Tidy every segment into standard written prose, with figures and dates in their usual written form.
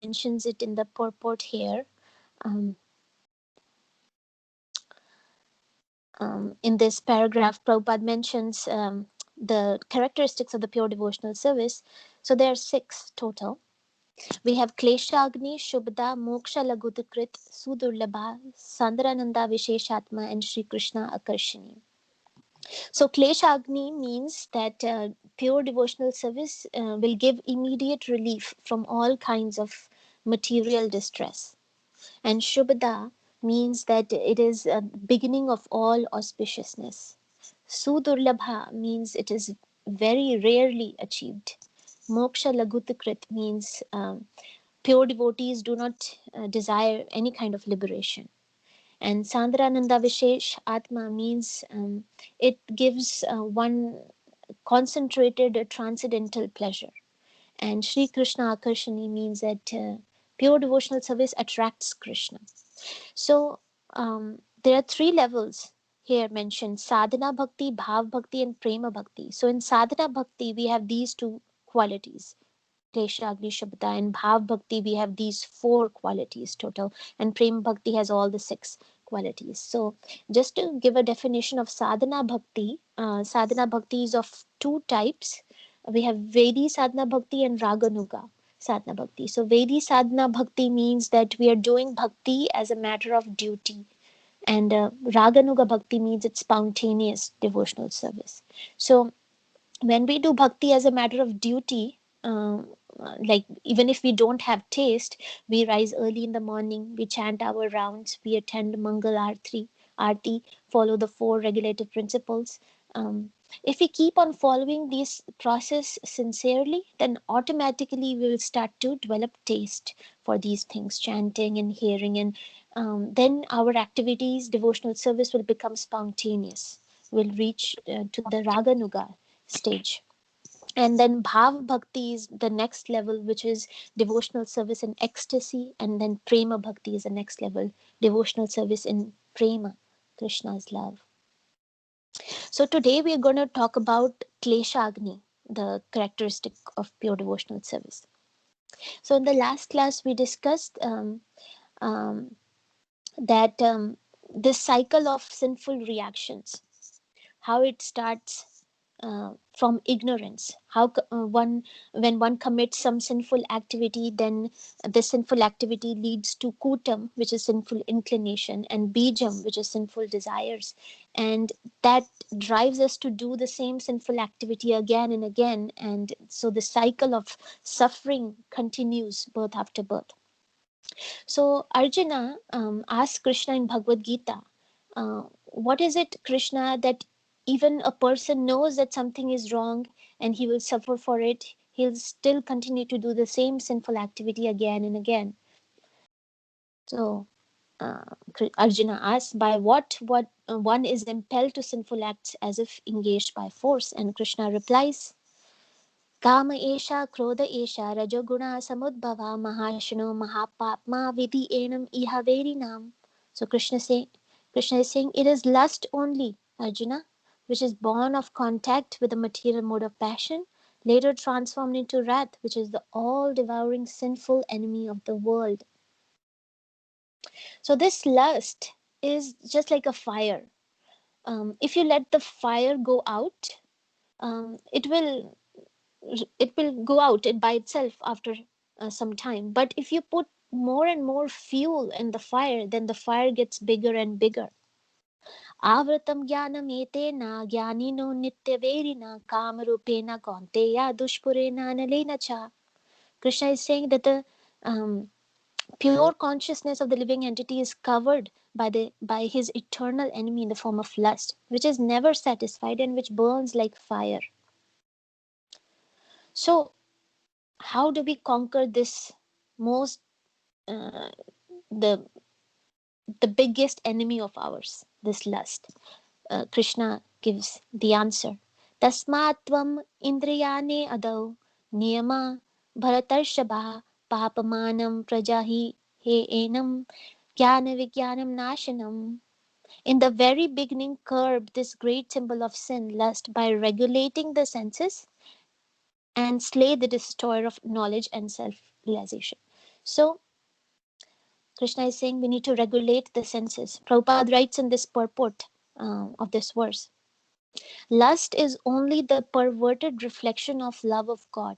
mentions it in the purport here. Um, in this paragraph, Prabhupada mentions the characteristics of the pure devotional service. So there are 6 total. We have Kleshagni, Shubhda, Moksha Lagudakrit, Sudurlabha, Sandrananda Visheshatma, and Sri Krishna Akarshani. So Kleshagni means that pure devotional service will give immediate relief from all kinds of material distress. And Shubhda means that it is a beginning of all auspiciousness. Sudurlabha means it is very rarely achieved. Moksha Lagutakrit means pure devotees do not desire any kind of liberation. And Sandrananda Vishesh Atma means it gives one concentrated transcendental pleasure. And Sri Krishna Akarshani means that pure devotional service attracts Krishna. So there are 3 levels here mentioned: sadhana bhakti, bhav bhakti, and prema bhakti. So in sadhana bhakti, we have these 2 qualities, Klesha, Agni, Shabda. In Bhav Bhakti, we have these 4 qualities total, and Prem Bhakti has all the 6 qualities. So, just to give a definition of Sadhana Bhakti is of 2 types. We have Vedi Sadhana Bhakti and Raganuga Sadhana Bhakti. So, Vedi Sadhana Bhakti means that we are doing bhakti as a matter of duty, and Raganuga Bhakti means it's spontaneous devotional service. So, when we do bhakti as a matter of duty, like even if we don't have taste, we rise early in the morning, we chant our rounds, we attend Mangal Aarti, follow the 4 regulative principles. If we keep on following this process sincerely, then automatically we will start to develop taste for these things, chanting and hearing, and then our activities, devotional service will become spontaneous. We'll reach to the Raganuga stage. And then Bhav Bhakti is the next level, which is devotional service in ecstasy. And then Prema Bhakti is the next level, devotional service in Prema, Krishna's love. So today we are going to talk about Klesha Agni, the characteristic of pure devotional service. So in the last class we discussed um, that this cycle of sinful reactions, how it starts from ignorance, how one when one commits some sinful activity, then the sinful activity leads to kutam, which is sinful inclination, and bijam, which is sinful desires, and that drives us to do the same sinful activity again and again, and so the cycle of suffering continues birth after birth. So Arjuna asked Krishna in Bhagavad Gita, what is it, Krishna, that even a person knows that something is wrong and he will suffer for it, he'll still continue to do the same sinful activity again and again? So uh, Arjuna asks, by what one is impelled to sinful acts as if engaged by force? And Krishna replies, Kama esha, Krodha esha, Rajoguna samudbhava, Mahashano Mahapapma Vidhi enam iha verinam. So Krishna is saying it is lust only, Arjuna, which is born of contact with the material mode of passion, later transformed into wrath, which is the all-devouring sinful enemy of the world. So this lust is just like a fire. If you let the fire go out, it will go out by itself after some time. But if you put more and more fuel in the fire, then the fire gets bigger and bigger. Avratam jnanam etena jnanino nityaverina kamarupena kaunteya dushpurena analena cha. Krishna is saying that the pure consciousness of the living entity is covered by his eternal enemy in the form of lust, which is never satisfied and which burns like fire. So how do we conquer this most the biggest enemy of ours, this lust? Krishna gives the answer. Tasmatvam indriyane adau niyama bharatarshaba papamanam prajahi he enam jnana vijnanam nashanam. In the very beginning, curb this great symbol of sin, lust, by regulating the senses and slay the destroyer of knowledge and self-realization. So Krishna is saying we need to regulate the senses. Prabhupada writes in this purport of this verse, lust is only the perverted reflection of love of God,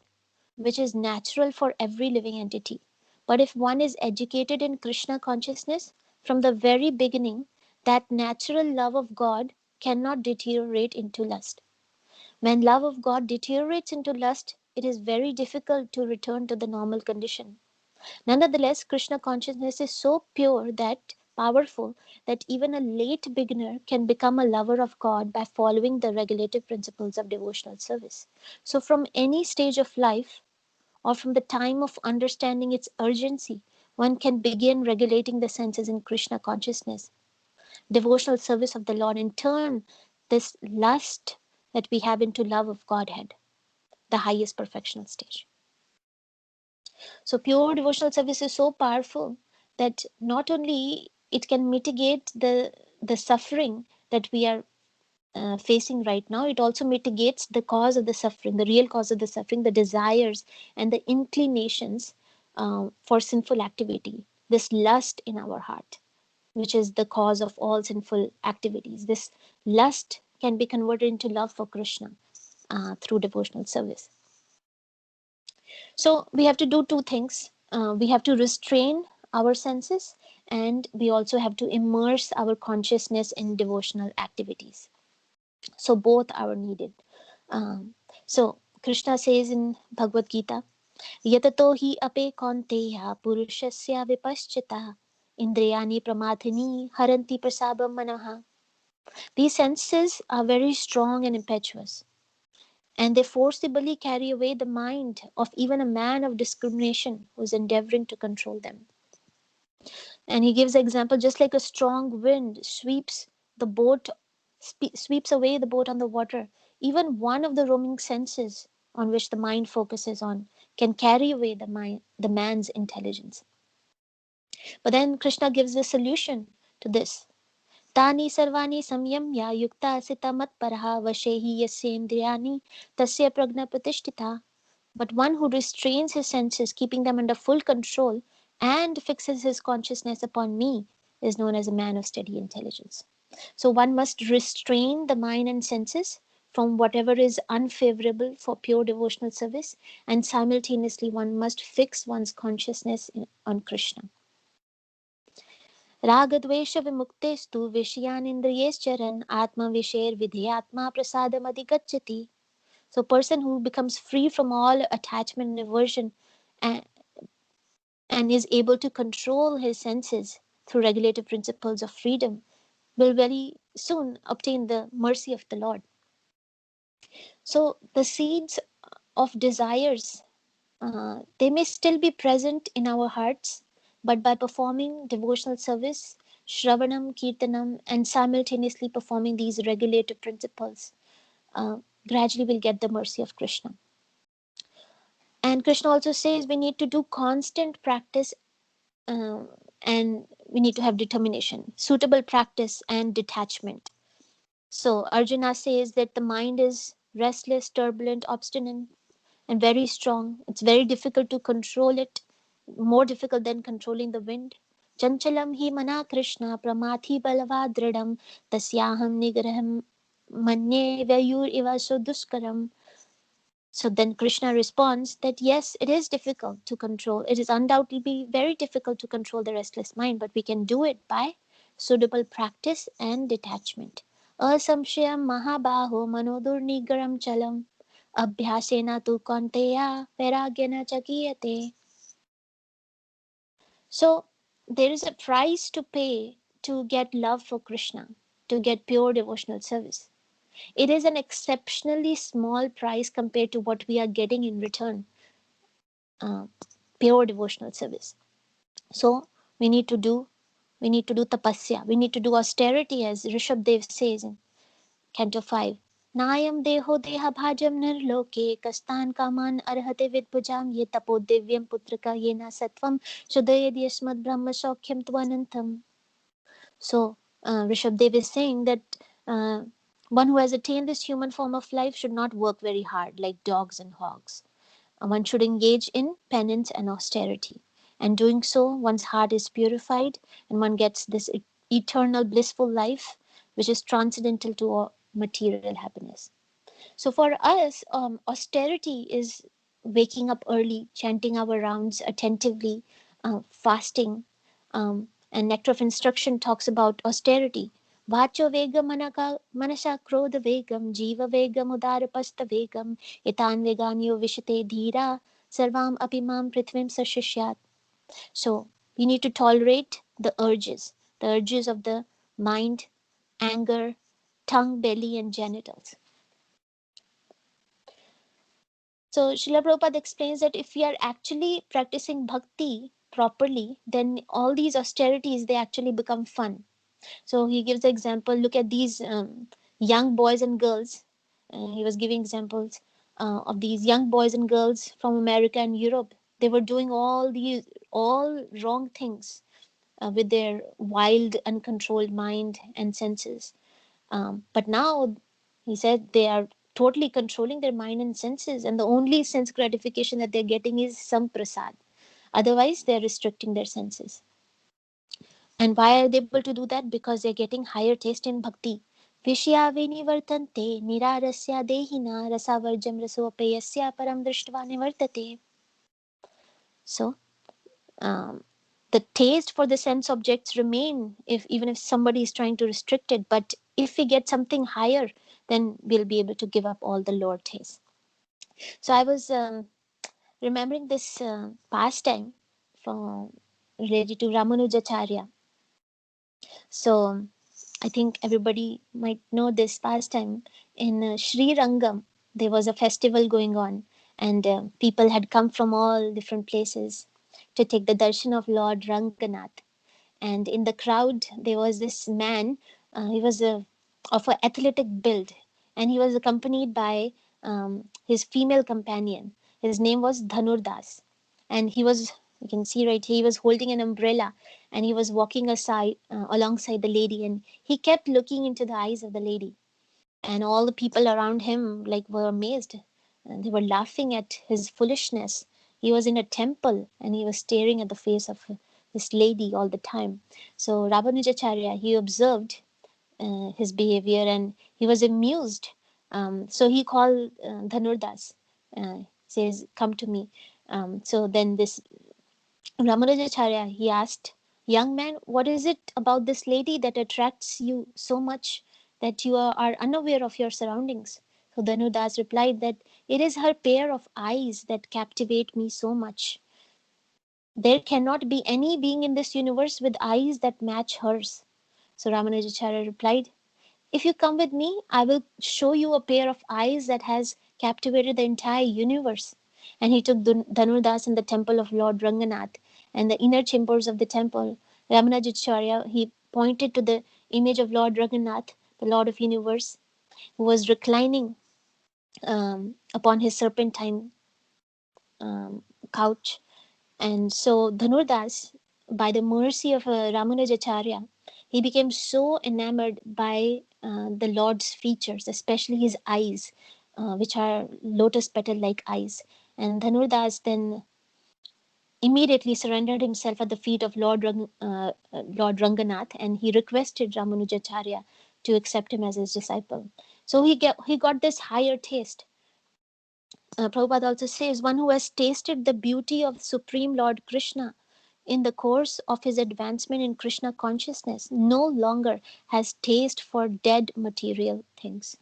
which is natural for every living entity. But if one is educated in Krishna consciousness from the very beginning, that natural love of God cannot deteriorate into lust. When love of God deteriorates into lust, it is very difficult to return to the normal condition. Nonetheless, Krishna consciousness is so pure that powerful that even a late beginner can become a lover of God by following the regulative principles of devotional service. So from any stage of life, or from the time of understanding its urgency, one can begin regulating the senses in Krishna consciousness. Devotional service of the Lord in turn this lust that we have into love of Godhead, the highest perfectional stage. So pure devotional service is so powerful that not only it can mitigate the suffering that we are facing right now, it also mitigates the cause of the suffering, the real cause of the suffering, the desires and the inclinations for sinful activity, this lust in our heart, which is the cause of all sinful activities. This lust can be converted into love for Krishna through devotional service. So we have to do two things. We have to restrain our senses, and we also have to immerse our consciousness in devotional activities. So both are needed. So Krishna says in Bhagavad Gita, Yatato hi ape kaunteya purushasya vipaschita indriyani pramadhini haranti prasabam manaha. These senses are very strong and impetuous, and they forcibly carry away the mind of even a man of discrimination who is endeavoring to control them. And he gives an example, just like a strong wind sweeps the boat, sweeps away the boat on the water. Even one of the roaming senses on which the mind focuses on can carry away the man's intelligence. But then Krishna gives a solution to this. Tani sarvani samyamya yukta asita matparaha vashehi yasyendriyani tasya pragna pratishtita. But one who restrains his senses, keeping them under full control, and fixes his consciousness upon me, is known as a man of steady intelligence. So one must restrain the mind and senses from whatever is unfavorable for pure devotional service, and simultaneously one must fix one's consciousness on Krishna. रागद्वेष विमुक्तेस्तु विषयानिन्द्रियैश्चरन् आत्मविषयैर्विधेयात्मा प्रसादमधिगच्छति. So a person who becomes free from all attachment and aversion and is able to control his senses through regulative principles of freedom will very soon obtain the mercy of the Lord. So the seeds of desires, they may still be present in our hearts, but by performing devotional service, Shravanam, Kirtanam, and simultaneously performing these regulative principles, gradually we'll get the mercy of Krishna. And Krishna also says we need to do constant practice, and we need to have determination, suitable practice, and detachment. So Arjuna says that the mind is restless, turbulent, obstinate, and very strong. It's very difficult to control it, more difficult than controlling the wind. Chanchalam hi mana Krishna pramathi balava dridam tasyaham nigraham manye vayur iva duskaram. So then Krishna responds that yes, it is difficult to control. It is undoubtedly very difficult to control the restless mind, but we can do it by suitable practice and detachment. Asamshayam mahabaho manodurnigaram chalam abhyasena tu kaunteya vairagyana chakiyate. So there is a price to pay to get love for Krishna, to get pure devotional service. It is an exceptionally small price compared to what we are getting in return, uh, pure devotional service. So we need to do tapasya. We need to do austerity, as Rishabdev says in Canto 5. Nayam deho deha bhajam nirloke kastan kaman arhate vidbhujam ye tapo divyam putraka yena satvam sudayad yasmad brahma shaukyam tvanantam. So Rishabdev is saying that uh, one who has attained this human form of life should not work very hard like dogs and hogs. One should engage in penance and austerity. And doing so, one's heart is purified and one gets this eternal blissful life, which is transcendental to all material happiness. So for us, austerity is waking up early, chanting our rounds attentively, fasting. And Nectar of Instruction talks about austerity. Vacho vegam manasa krodha vegam jiva vegam udarapasta vegam etan veganyo vishate dhira sarvam apimam prithvim sashishyat. So we need to tolerate the urges of the mind, anger, tongue, belly, and genitals. So Srila Prabhupada explains that if we are actually practicing bhakti properly, then all these austerities they actually become fun. So he gives the example. Look at these young boys and girls. He was giving examples of these young boys and girls from America and Europe. They were doing all wrong things with their wild, uncontrolled mind and senses. But now he said they are totally controlling their mind and senses, and the only sense gratification that they're getting is some prasad. Otherwise, they're restricting their senses. And why are they able to do that? Because they're getting higher taste in bhakti. Vishya vinivartante nirarasya dehina rasavarjam rasopayasya param drishtva nivartate. So, um, the taste for the sense objects remain if even if somebody is trying to restrict it, but if we get something higher, then we'll be able to give up all the lower taste. So I was remembering this pastime from related to Ramanujacharya. So I think everybody might know this pastime. In Sri Rangam, there was a festival going on, and people had come from all different places to take the darshan of Lord Ranganath. And in the crowd, there was this man. He was of an athletic build, and he was accompanied by his female companion. His name was Dhanurdas, and he was, you can see right here, he was holding an umbrella, and he was walking aside alongside the lady, and he kept looking into the eyes of the lady, and all the people around him like were amazed, and they were laughing at his foolishness. He was in a temple and he was staring at the face of this lady all the time. So Rabanujacharya, he observed his behavior and he was amused. So he called Dhanurdas, says, "Come to me." So then this Ramanujacharya, he asked, "Young man, what is it about this lady that attracts you so much that you are unaware of your surroundings?" So Dhanudas replied that it is her pair of eyes that captivate me so much. There cannot be any being in this universe with eyes that match hers. So Ramanujacharya replied, "If you come with me, I will show you a pair of eyes that has captivated the entire universe." And he took Dhanurdas in the temple of Lord Ranganath and the inner chambers of the temple. Ramanujacharya, he pointed to the image of Lord Ranganath, the Lord of Universe, who was reclining upon his serpentine um, couch. And so Dhanurdas, by the mercy of Ramanujacharya, he became so enamored by the Lord's features, especially his eyes, which are lotus petal like eyes. And Dhanurdas then immediately surrendered himself at the feet of Lord Ranganath, and he requested Ramanujacharya to accept him as his disciple. So he got this higher taste. Prabhupada also says, one who has tasted the beauty of Supreme Lord Krishna in the course of his advancement in Krishna consciousness no longer has taste for dead material things.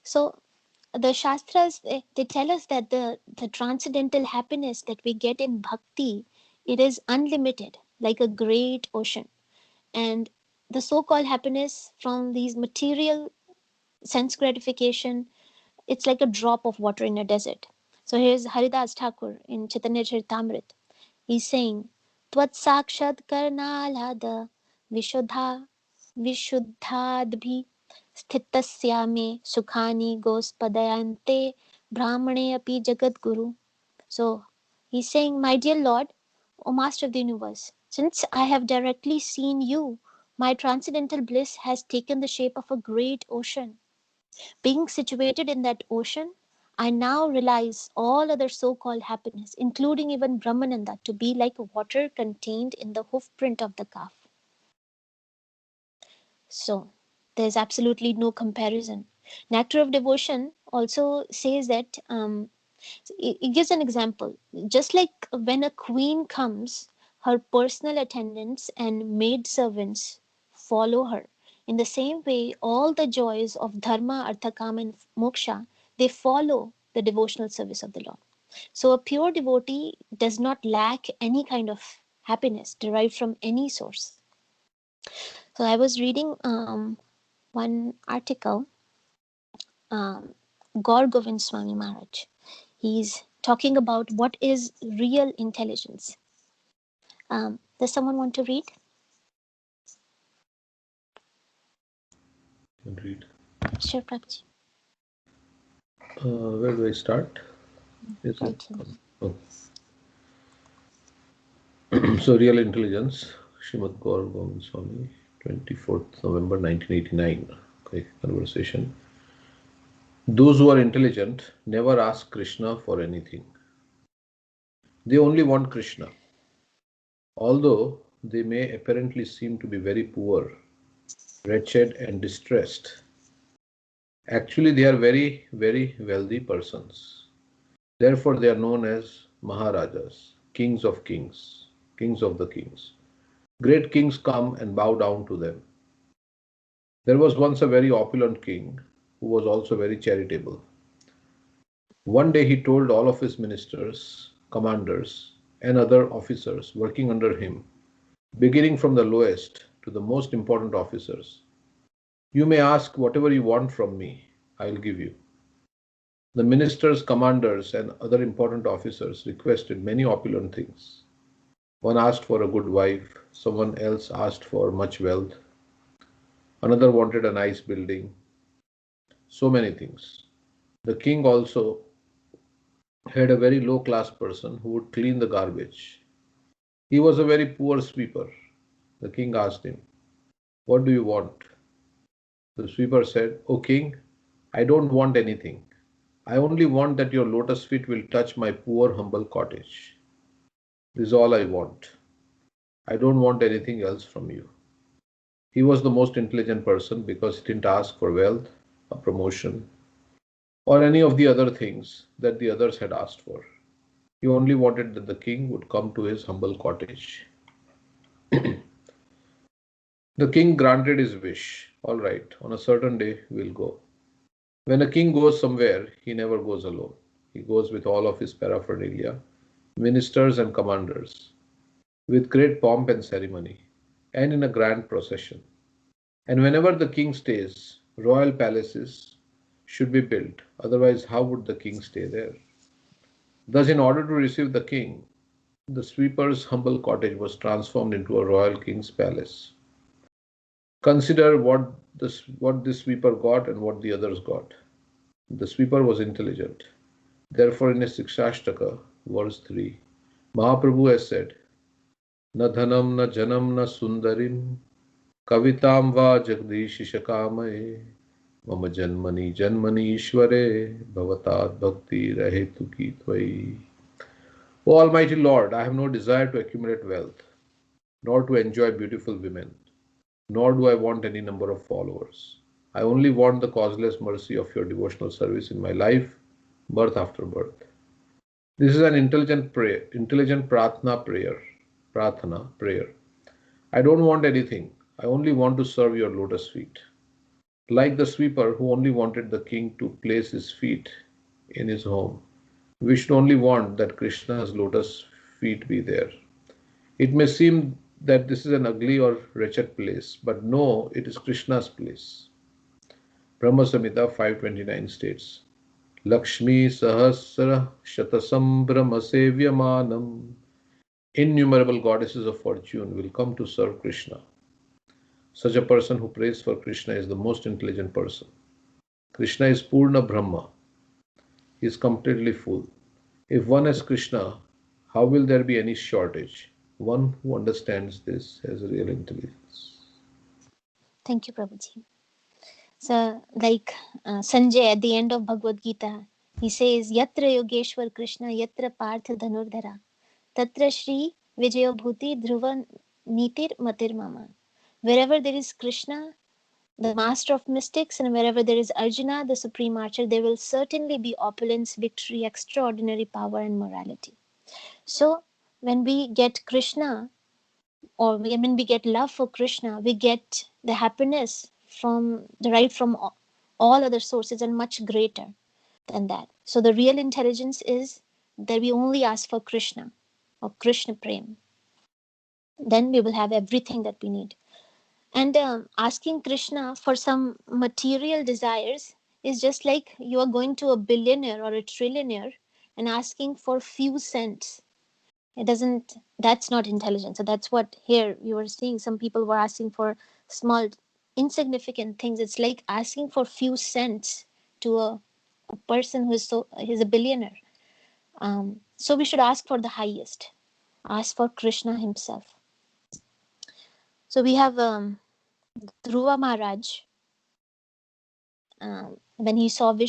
So the Shastras, they tell us that the transcendental happiness that we get in bhakti, it is unlimited, like a great ocean. And the so-called happiness from these material sense gratification, it's like a drop of water in a desert. So here's Haridas Thakur in Chaitanya Charitamrit. He's saying, Tvat Sakshat Karnalada Vishuddha Vishuddhadbhi Sthitasya me Sukhani Gospadayante Brahmane api Jagat Guru. So he's saying, my dear Lord, O Master of the Universe, since I have directly seen you, my transcendental bliss has taken the shape of a great ocean. Being situated in that ocean, I now realize all other so-called happiness, including even Brahmananda, to be like water contained in the hoofprint of the calf. So there's absolutely no comparison. Nectar of Devotion also says that it gives an example. Just like when a queen comes, her personal attendants and maid servants follow her. In the same way, all the joys of dharma, artha, kama, and moksha, they follow the devotional service of the Lord. So a pure devotee does not lack any kind of happiness derived from any source. So I was reading one article, um, Gaur Govind Swami Maharaj. He's talking about what is real intelligence. Does someone want to read? Can read. Sure, Prabhuji. Where do I start? Is Right it? here. Oh. So, Real Intelligence, Srimad Gaur Govind Swami, 24th November 1989. Okay, conversation. Those who are intelligent never ask Krishna for anything. They only want Krishna. Although they may apparently seem to be very poor, wretched, and distressed, actually they are very, very wealthy persons. Therefore, they are known as Maharajas, kings of kings, kings of the kings. Great kings come and bow down to them. There was once a very opulent king who was also very charitable. One day he told all of his ministers, commanders, and other officers working under him, beginning from the lowest to the most important officers, "You may ask whatever you want from me, I will give you." The ministers, commanders, and other important officers requested many opulent things. One asked for a good wife, someone else asked for much wealth, another wanted a nice building, so many things. The king also had a very low class person who would clean the garbage. He was a very poor sweeper. The king asked him, "What do you want?" The sweeper said, "O king, I don't want anything. I only want that your lotus feet will touch my poor humble cottage. This is all I want. I don't want anything else from you." He was the most intelligent person because he didn't ask for wealth, a promotion, or any of the other things that the others had asked for. He only wanted that the king would come to his humble cottage. The king granted his wish. "All right, on a certain day we'll go." When a king goes somewhere, he never goes alone. He goes with all of his paraphernalia, ministers and commanders, with great pomp and ceremony, and in a grand procession. And whenever the king stays, royal palaces should be built. Otherwise, how would the king stay there? Thus, in order to receive the king, the sweeper's humble cottage was transformed into a royal king's palace. Consider what this sweeper got and what the others got. The sweeper was intelligent. Therefore, in his Sikshashtaka, verse 3, Mahaprabhu has said, "Na dhanam na janam na sundarim kavitam va jagdishishakamaye mama janmani janmani ishware bhavatat bhakti rahetu ki tvai." O Almighty Lord, I have no desire to accumulate wealth, nor to enjoy beautiful women, nor do I want any number of followers. I only want the causeless mercy of your devotional service in my life, birth after birth. This is an intelligent prayer, intelligent pratana prayer. I don't want anything. I only want to serve your lotus feet. Like the sweeper who only wanted the king to place his feet in his home, we should only want that Krishna's lotus feet be there. It may seem that this is an ugly or wretched place, but no, it is Krishna's place. Brahma Samhita 529 states, Lakshmi Sahasra Shatasambhrama Sevyamanam. Innumerable goddesses of fortune will come to serve Krishna. Such a person who prays for Krishna is the most intelligent person. Krishna is Purna Brahma. He is completely full. If one has Krishna, how will there be any shortage? One who understands this has real intelligence. Thank you, Prabhuji. So, like Sanjay at the end of Bhagavad Gita, He says, Yatra Yogeshwar Krishna, Yatra Partha Dhanurdhara, Tatra Shri Vijayo Bhuti Dhruva Nitir Matir Mama. Wherever there is Krishna, the master of mystics, and wherever there is Arjuna, the supreme archer, there will certainly be opulence, victory, extraordinary power, and morality. So, when we get Krishna, or when we get love for Krishna, we get the happiness derived from all other sources and much greater than that. So, the real intelligence is that we only ask for Krishna or Krishna Prem. Then we will have everything that we need. And asking Krishna for some material desires is just like you are going to a billionaire or a trillionaire and asking for few cents. That's not intelligence. So that's what here you were seeing. Some people were asking for small, insignificant things. It's like asking for few cents to a person he's a billionaire. So we should ask for the highest. Ask for Krishna himself. So we have Dhruva Maharaj. When he saw Vishnu